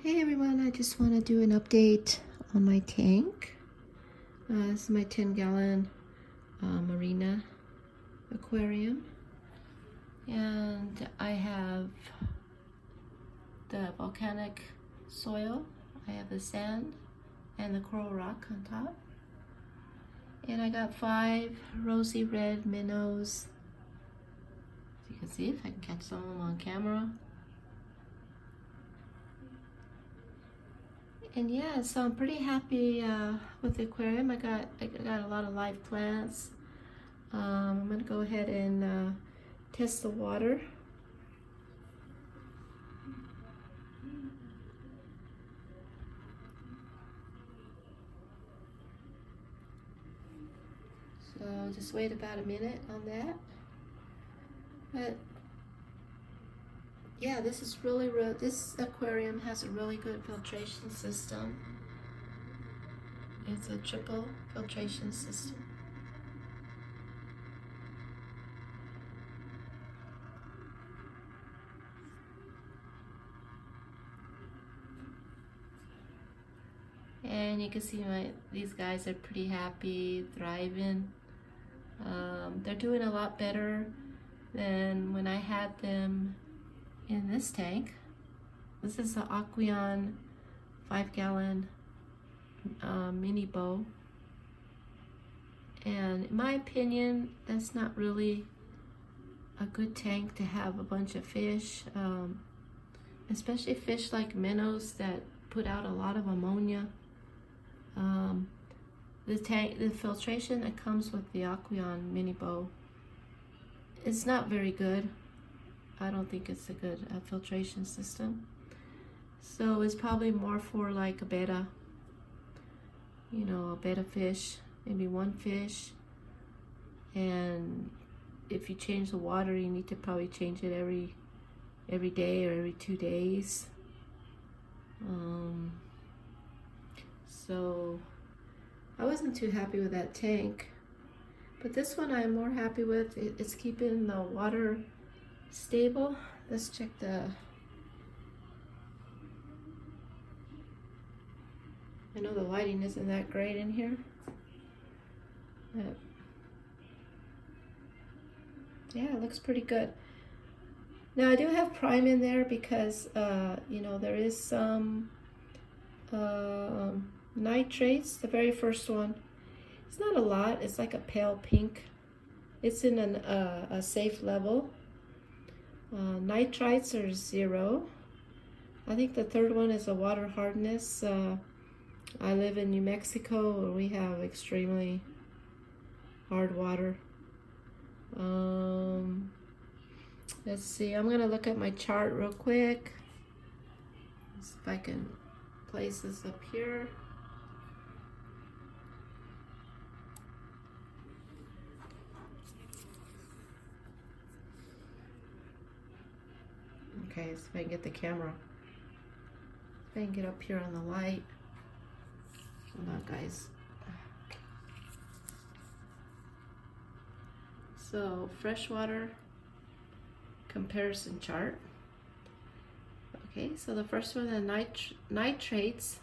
Hey everyone, I just want to do an update on my tank. This is my 10-gallon Marina aquarium. And I have the volcanic soil, I have the sand and the coral rock on top. And I got 5 rosy red minnows. As you can see, if I can catch some of them on camera. And yeah, so I'm pretty happy with the aquarium. I got a lot of live plants. I'm gonna go ahead and test the water. So just wait about a minute on that. But yeah, this aquarium has a really good filtration system. It's a triple filtration system. And you can see these guys are pretty happy, thriving. They're doing a lot better than when I had them in this tank. This is the Aqueon 5-gallon mini bow. And in my opinion, that's not really a good tank to have a bunch of fish, especially fish like minnows that put out a lot of ammonia. The filtration that comes with the Aqueon mini bow is not very good. I don't think it's a good filtration system. So it's probably more for like a betta, a betta fish, maybe one fish. And if you change the water, you need to probably change it every day or every 2 days. So I wasn't too happy with that tank, but this one I'm more happy with. It's keeping the water stable. Let's check I know the lighting isn't that great in here, but yeah, it looks pretty good. Now I do have prime in there because there is some nitrates. The very first one, it's not a lot, it's like a pale pink. It's in a safe level. Nitrites are 0. I think the third one is a water hardness. I live in New Mexico where we have extremely hard water. Let's see, I'm gonna look at my chart real quick. Let's see if I can place this up here. Okay, so if I can get the camera. If I can get up here on the light. Hold on, guys. So, freshwater comparison chart. Okay, so the first one, the nitrates.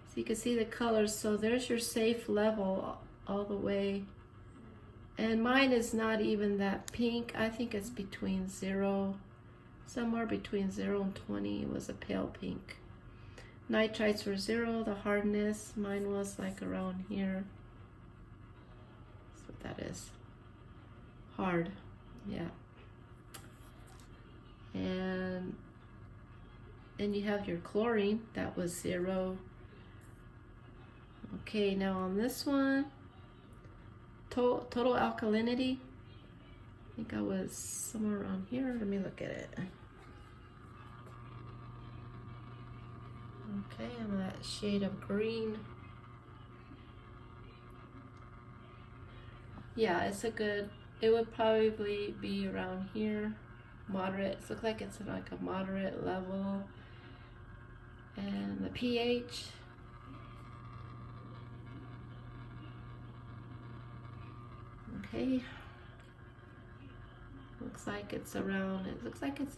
So you can see the colors. So there's your safe level all the way. And mine is not even that pink. I think it's between 0, somewhere between 0 and 20. It was a pale pink. Nitrites were 0, the hardness. Mine was like around here. That's what that is. Hard, yeah. And then you have your chlorine, that was 0. Okay, now on this one, total alkalinity, I think I was somewhere around here. Let me look at it. Okay, I'm that shade of green. Yeah, it's it would probably be around here. Moderate. It looks like it's like a moderate level. And the pH. Okay. Looks like it's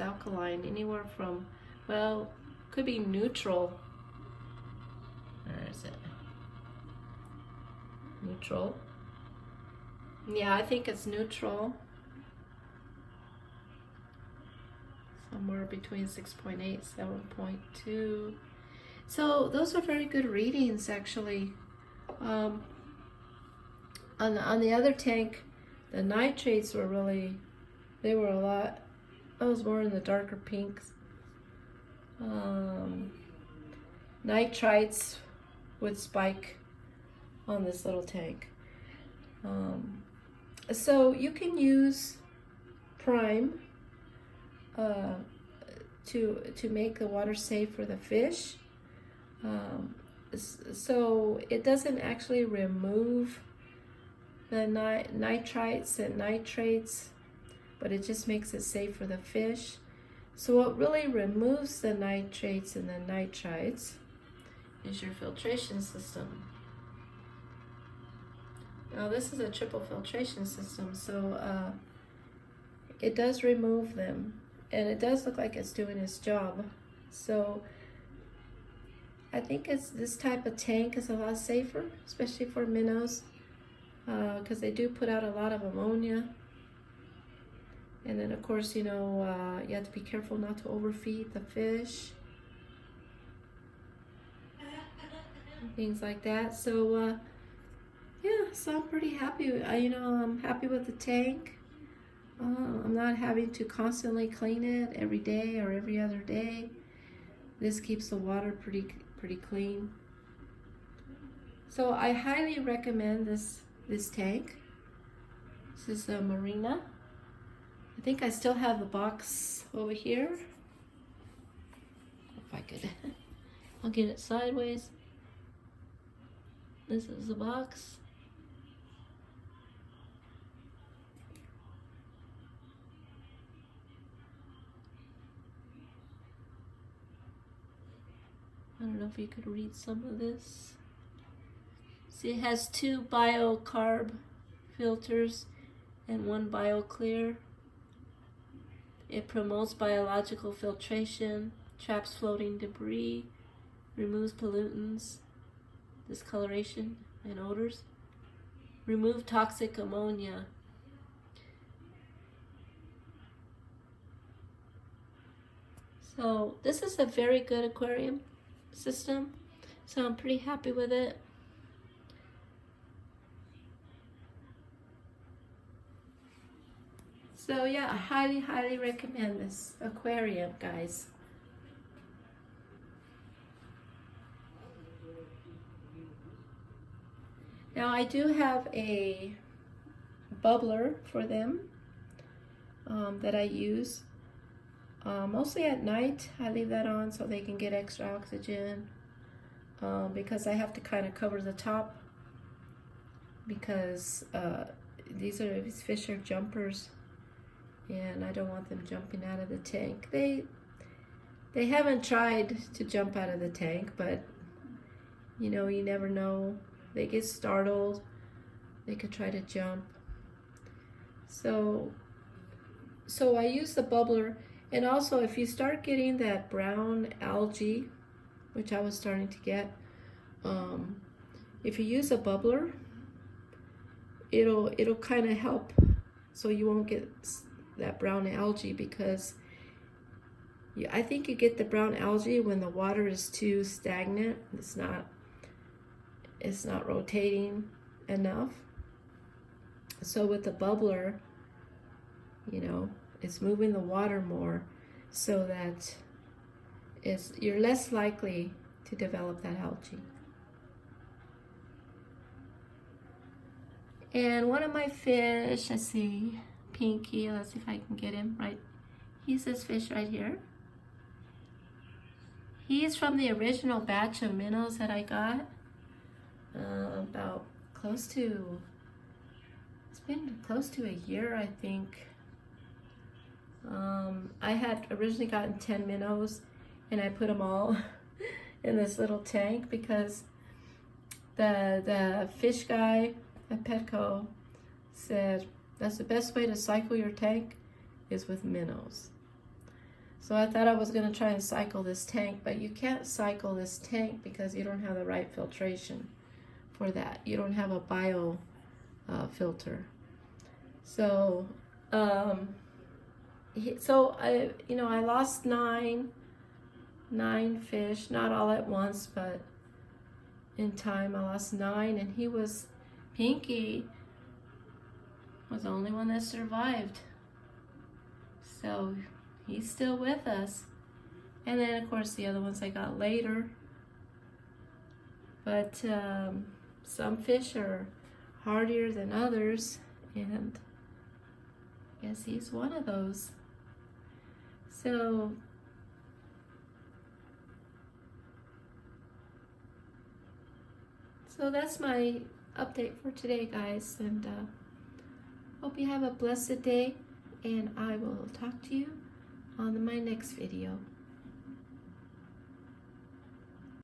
alkaline, anywhere from, well, Could be neutral. Where is it? Neutral. Yeah, I think it's neutral. Somewhere between 6.8, 7.2. So those are very good readings, actually. On the other tank, the nitrates were really, they were a lot. I was more in the darker pinks. Nitrites would spike on this little tank. So you can use prime to make the water safe for the fish. So it doesn't actually remove the nitrites and nitrates, but it just makes it safe for the fish. So what really removes the nitrates and the nitrites is your filtration system. Now this is a triple filtration system, so it does remove them, and it does look like it's doing its job. So I think this type of tank is a lot safer, especially for minnows, because they do put out a lot of ammonia. And then of course, you know, you have to be careful not to overfeed the fish. Things like that. So yeah, so I'm pretty happy. I'm happy with the tank. I'm not having to constantly clean it every day or every other day. This keeps the water pretty clean. So I highly recommend this tank. This is a Marina. I think I still have the box over here. If I could, I'll get it sideways. This is the box. I don't know if you could read some of this. See, it has 2 biocarb filters and 1 bioclear. It promotes biological filtration, traps floating debris, removes pollutants, discoloration, and odors. Remove toxic ammonia. So this is a very good aquarium system, so I'm pretty happy with it. So yeah, I highly recommend this aquarium, guys. Now I do have a bubbler for them that I use mostly at night. I leave that on so they can get extra oxygen because I have to kind of cover the top because these fish are jumpers, and I don't want them jumping out of the tank. They haven't tried to jump out of the tank, but you know, you never know. They get startled. They could try to jump. So I use the bubbler, and also if you start getting that brown algae, which I was starting to get, if you use a bubbler, it'll kind of help so you won't get that brown algae, because I think you get the brown algae when the water is too stagnant. It's not rotating enough. So with the bubbler, you know, it's moving the water more, so that you're less likely to develop that algae. And one of my fish, let's see, Pinky, let's see if I can get him right. He's this fish right here. He's from the original batch of minnows that I got. About it's been close to a year, I think. I had originally gotten 10 minnows, and I put them all in this little tank because the fish guy at Petco said that's the best way to cycle your tank is with minnows. So I thought I was going to try and cycle this tank, but you can't cycle this tank because you don't have the right filtration for that. You don't have a bio filter. So, I lost nine fish, not all at once, but in time I lost 9, and Pinky was the only one that survived. So he's still with us. And then of course the other ones I got later. But some fish are hardier than others, and I guess he's one of those. So that's my update for today, guys, and hope you have a blessed day, and I will talk to you on my next video.